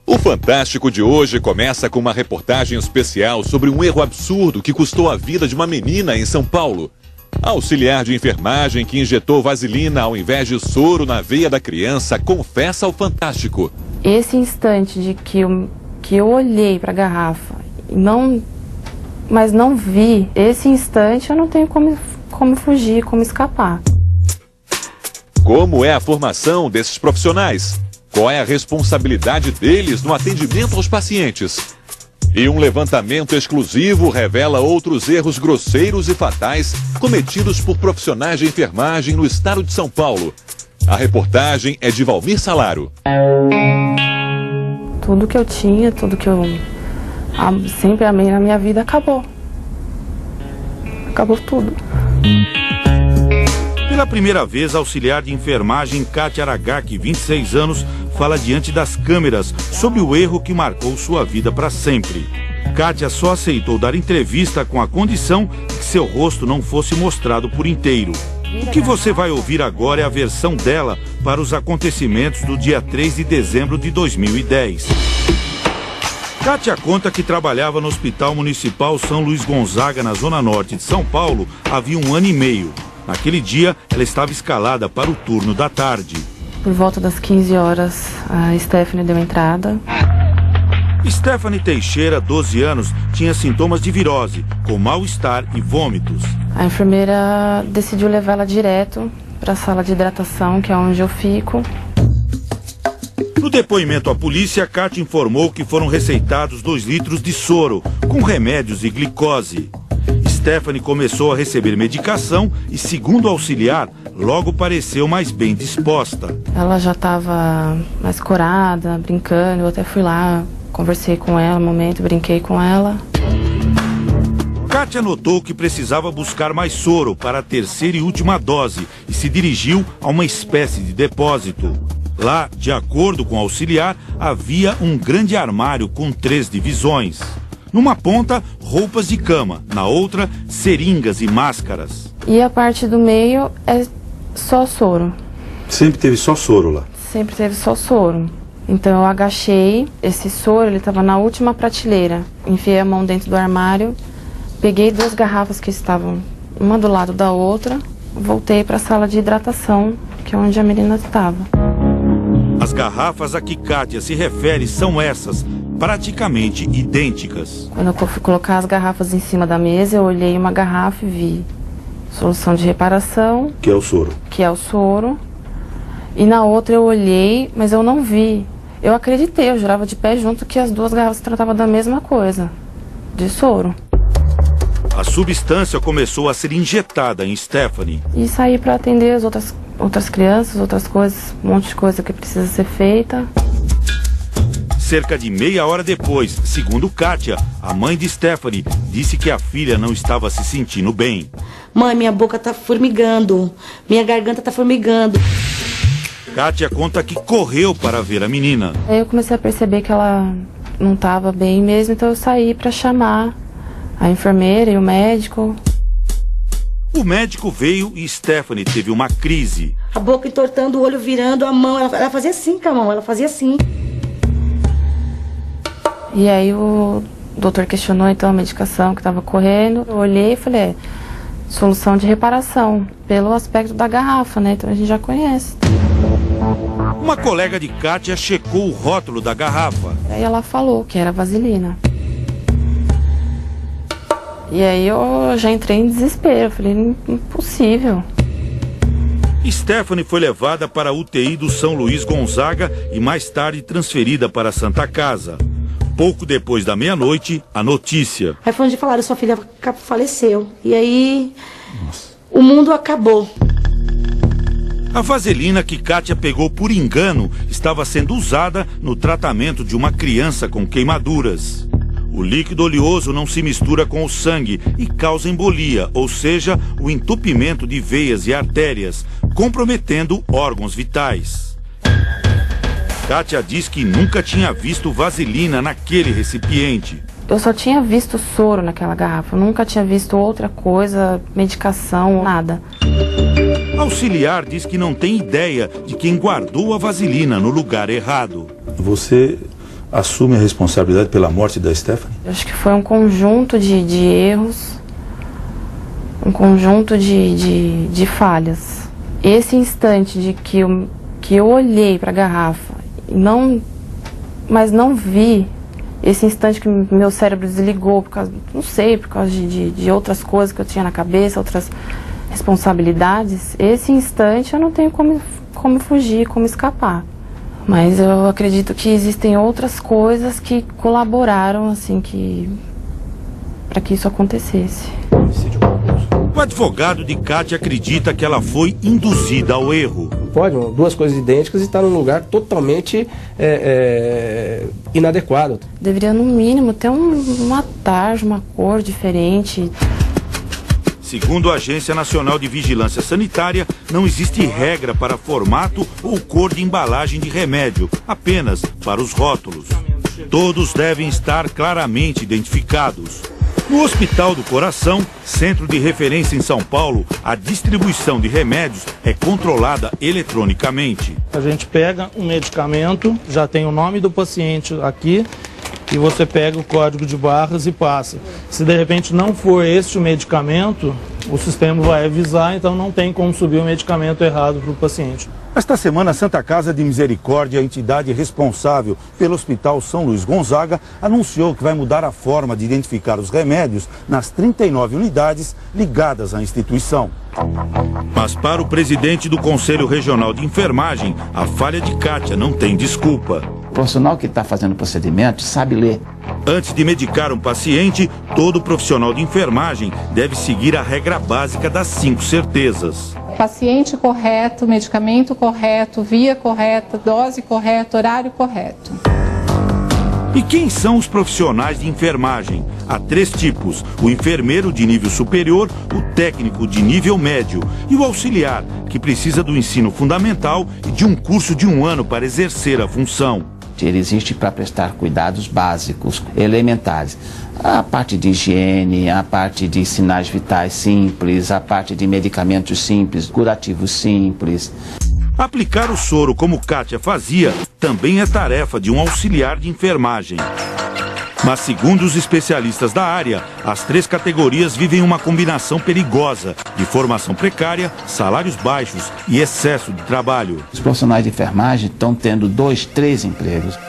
O Fantástico de hoje começa com uma reportagem especial sobre um erro absurdo que custou a vida de uma menina em São Paulo. A auxiliar de enfermagem que injetou vaselina ao invés de soro na veia da criança confessa ao Fantástico. Esse instante de que eu olhei para a garrafa, mas não vi, esse instante eu não tenho como fugir, como escapar. Como é a formação desses profissionais? Qual é a responsabilidade deles no atendimento aos pacientes? E um levantamento exclusivo revela outros erros grosseiros e fatais cometidos por profissionais de enfermagem no estado de São Paulo. A reportagem é de Valmir Salaro. Tudo que eu tinha, tudo que eu sempre amei na minha vida acabou. Acabou tudo. Pela primeira vez, a auxiliar de enfermagem Kátia Aragaki, 26 anos, fala diante das câmeras sobre o erro que marcou sua vida para sempre. Kátia só aceitou dar entrevista com a condição de que seu rosto não fosse mostrado por inteiro. O que você vai ouvir agora é a versão dela para os acontecimentos do dia 3 de dezembro de 2010. Kátia conta que trabalhava no Hospital Municipal São Luís Gonzaga, na Zona Norte de São Paulo, havia 1 ano e meio. Naquele dia, ela estava escalada para o turno da tarde. Por volta das 15 horas, a Stephanie deu entrada. Stephanie Teixeira, 12 anos, tinha sintomas de virose, com mal-estar e vômitos. A enfermeira decidiu levá-la direto para a sala de hidratação, que é onde eu fico. No depoimento à polícia, Kátia informou que foram receitados 2 litros de soro, com remédios e glicose. Stephanie começou a receber medicação e, segundo o auxiliar, logo pareceu mais bem disposta. Ela já estava mais corada, brincando, eu até fui lá, conversei com ela um momento, brinquei com ela. Kátia notou que precisava buscar mais soro para a 3ª e última dose e se dirigiu a uma espécie de depósito. Lá, de acordo com o auxiliar, havia um grande armário com 3 divisões. Numa ponta, roupas de cama, na outra, seringas e máscaras. E a parte do meio é só soro. Sempre teve só soro lá? Sempre teve só soro. Então eu agachei, esse soro ele estava na última prateleira. Enfiei a mão dentro do armário, peguei 2 garrafas que estavam uma do lado da outra, voltei para a sala de hidratação, que é onde a menina estava. As garrafas a que Kátia se refere são essas, praticamente idênticas. Quando eu fui colocar as garrafas em cima da mesa, eu olhei uma garrafa e vi solução de reparação. Que é o soro. Que é o soro. E na outra eu olhei, mas eu não vi. Eu acreditei, eu jurava de pé junto que as 2 garrafas tratavam da mesma coisa, de soro. A substância começou a ser injetada em Stephanie. E saí para atender as outras crianças, outras coisas, um monte de coisa que precisa ser feita. Cerca de meia hora depois, segundo Kátia, a mãe de Stephanie disse que a filha não estava se sentindo bem. Mãe, minha boca tá formigando, minha garganta tá formigando. Kátia conta que correu para ver a menina. Aí eu comecei a perceber que ela não estava bem mesmo, então eu saí para chamar a enfermeira e o médico. O médico veio e Stephanie teve uma crise. A boca entortando, o olho virando, a mão, ela fazia assim com a mão, ela fazia assim. E aí o doutor questionou então a medicação que estava correndo. Eu olhei e falei, solução de reparação, pelo aspecto da garrafa, né? Então a gente já conhece. Uma colega de Kátia checou o rótulo da garrafa. Aí ela falou que era vaselina. E aí eu já entrei em desespero, eu falei, impossível. Stephanie foi levada para a UTI do São Luís Gonzaga e mais tarde transferida para a Santa Casa. Pouco depois da meia-noite, a notícia. Aí foi onde falaram, sua filha faleceu. E aí, o mundo acabou. A vaselina que Kátia pegou por engano estava sendo usada no tratamento de uma criança com queimaduras. O líquido oleoso não se mistura com o sangue e causa embolia, ou seja, o entupimento de veias e artérias, comprometendo órgãos vitais. Kátia diz que nunca tinha visto vaselina naquele recipiente. Eu só tinha visto soro naquela garrafa, eu nunca tinha visto outra coisa, medicação, nada. A auxiliar diz que não tem ideia de quem guardou a vaselina no lugar errado. Você assume a responsabilidade pela morte da Stephanie? Eu acho que foi um conjunto de erros, um conjunto de falhas. Esse instante de que eu olhei para a garrafa, mas não vi, esse instante que meu cérebro desligou, por causa, não sei, por causa de outras coisas que eu tinha na cabeça, outras responsabilidades, esse instante eu não tenho como fugir, como escapar. Mas eu acredito que existem outras coisas que colaboraram, assim, para que isso acontecesse. O advogado de Kátia acredita que ela foi induzida ao erro. Pode, duas coisas idênticas e estar num lugar totalmente inadequado. Deveria, no mínimo, ter uma tarja, uma cor diferente. Segundo a Agência Nacional de Vigilância Sanitária, não existe regra para formato ou cor de embalagem de remédio, apenas para os rótulos. Todos devem estar claramente identificados. No Hospital do Coração, centro de referência em São Paulo, a distribuição de remédios é controlada eletronicamente. A gente pega um medicamento, já tem o nome do paciente aqui, e você pega o código de barras e passa. Se de repente não for este o medicamento, o sistema vai avisar, então não tem como subir o medicamento errado para o paciente. Esta semana, a Santa Casa de Misericórdia, a entidade responsável pelo Hospital São Luís Gonzaga, anunciou que vai mudar a forma de identificar os remédios nas 39 unidades ligadas à instituição. Mas para o presidente do Conselho Regional de Enfermagem, a falha de Kátia não tem desculpa. O profissional que está fazendo o procedimento sabe ler. Antes de medicar um paciente, todo profissional de enfermagem deve seguir a regra básica das 5 certezas. Paciente correto, medicamento correto, via correta, dose correta, horário correto. E quem são os profissionais de enfermagem? Há 3 tipos: o enfermeiro de nível superior, o técnico de nível médio e o auxiliar, que precisa do ensino fundamental e de um curso de 1 ano para exercer a função. Ele existe para prestar cuidados básicos, elementares. A parte de higiene, a parte de sinais vitais simples, a parte de medicamentos simples, curativos simples. Aplicar o soro como Kátia fazia também é tarefa de um auxiliar de enfermagem. Mas segundo os especialistas da área, as 3 categorias vivem uma combinação perigosa de formação precária, salários baixos e excesso de trabalho. Os profissionais de enfermagem estão tendo 2, 3 empregos.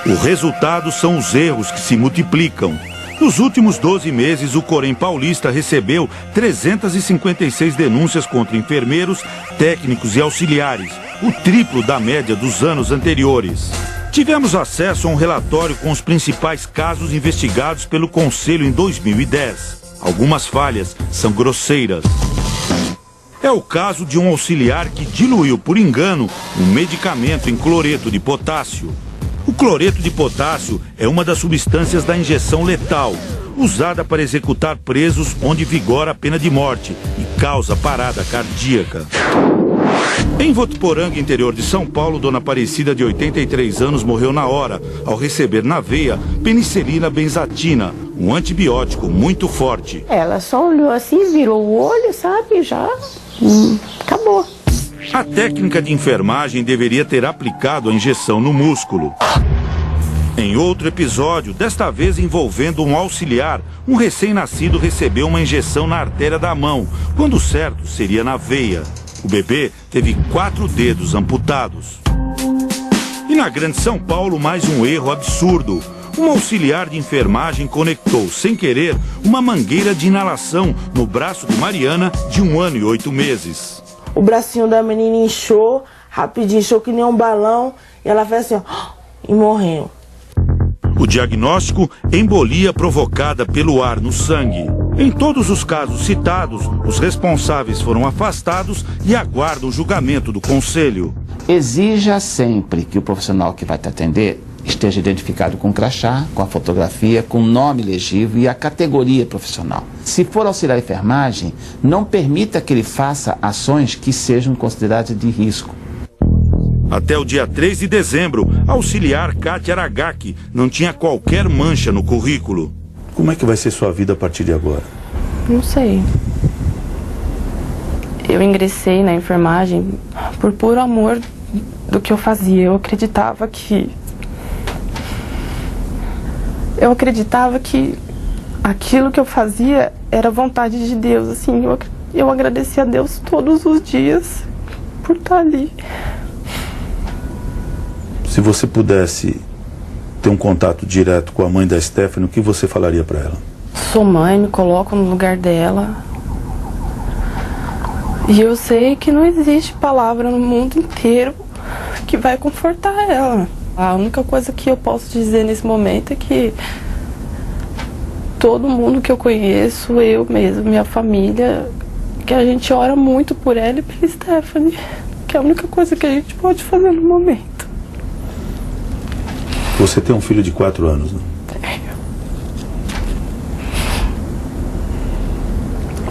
O resultado são os erros que se multiplicam. Nos últimos 12 meses, o Corém Paulista recebeu 356 denúncias contra enfermeiros, técnicos e auxiliares, o triplo da média dos anos anteriores. Tivemos acesso a um relatório com os principais casos investigados pelo Conselho em 2010. Algumas falhas são grosseiras. É o caso de um auxiliar que diluiu por engano um medicamento em cloreto de potássio. O cloreto de potássio é uma das substâncias da injeção letal, usada para executar presos onde vigora a pena de morte e causa parada cardíaca. Em Votuporanga, interior de São Paulo, Dona Aparecida, de 83 anos, morreu na hora, ao receber na veia penicilina benzatina, um antibiótico muito forte. Ela só olhou assim, virou o olho, sabe, já acabou. A técnica de enfermagem deveria ter aplicado a injeção no músculo. Em outro episódio, desta vez envolvendo um auxiliar, um recém-nascido recebeu uma injeção na artéria da mão, quando o certo seria na veia. O bebê teve 4 dedos amputados. E na Grande São Paulo, mais um erro absurdo. Um auxiliar de enfermagem conectou, sem querer, uma mangueira de inalação no braço de Mariana, de 1 ano e 8 meses. O bracinho da menina inchou, rapidinho, inchou que nem um balão, e ela fez assim, ó, e morreu. O diagnóstico: embolia provocada pelo ar no sangue. Em todos os casos citados, os responsáveis foram afastados e aguardam o julgamento do Conselho. Exija sempre que o profissional que vai te atender esteja identificado com o crachá, com a fotografia, com o nome legível e a categoria profissional. Se for auxiliar de enfermagem, não permita que ele faça ações que sejam consideradas de risco. Até o dia 3 de dezembro, a auxiliar Kátia Aragaki não tinha qualquer mancha no currículo. Como é que vai ser sua vida a partir de agora? Não sei. Eu ingressei na enfermagem por puro amor do que eu fazia. Eu acreditava que Eu acreditava que aquilo que eu fazia era vontade de Deus, assim, eu agradecia a Deus todos os dias por estar ali. Se você pudesse ter um contato direto com a mãe da Stephanie, o que você falaria para ela? Sou mãe, me coloco no lugar dela. E eu sei que não existe palavra no mundo inteiro que vai confortar ela. A única coisa que eu posso dizer nesse momento é que todo mundo que eu conheço, eu mesmo, minha família, que a gente ora muito por ela e pela Stephanie, que é a única coisa que a gente pode fazer no momento. Você tem um filho de 4 anos, né?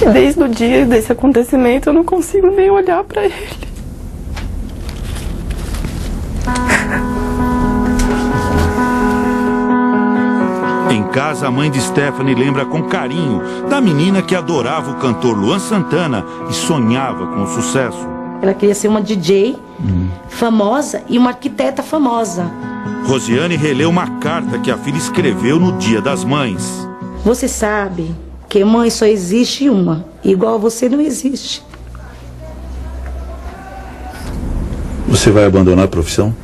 E desde o dia desse acontecimento eu não consigo nem olhar para ele. Em casa, a mãe de Stephanie lembra com carinho da menina que adorava o cantor Luan Santana e sonhava com o sucesso. Ela queria ser uma DJ famosa e uma arquiteta famosa. Rosiane releu uma carta que a filha escreveu no Dia das Mães. Você sabe que mãe só existe uma, igual a você não existe. Você vai abandonar a profissão?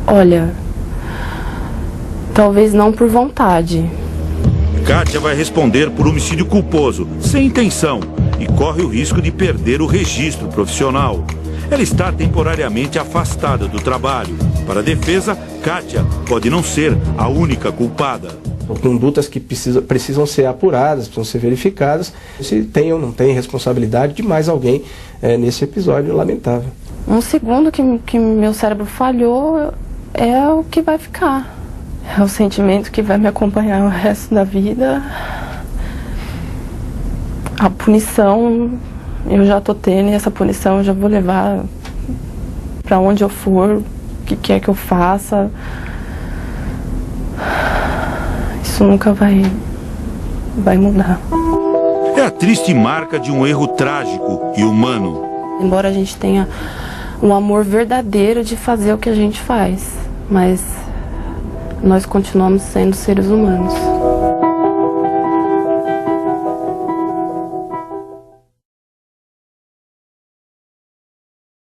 Olha, talvez não por vontade. Kátia vai responder por homicídio culposo, sem intenção, e corre o risco de perder o registro profissional. Ela está temporariamente afastada do trabalho. Para a defesa, Kátia pode não ser a única culpada. Condutas que precisam ser apuradas, precisam ser verificadas, se tem ou não tem responsabilidade de mais alguém nesse episódio lamentável. Um segundo que meu cérebro falhou é o que vai ficar. É o sentimento que vai me acompanhar o resto da vida. A punição, eu já tô tendo, e essa punição eu já vou levar pra onde eu for, o que quer que eu faça. Isso nunca vai mudar. É a triste marca de um erro trágico e humano. Embora a gente tenha um amor verdadeiro de fazer o que a gente faz, mas nós continuamos sendo seres humanos.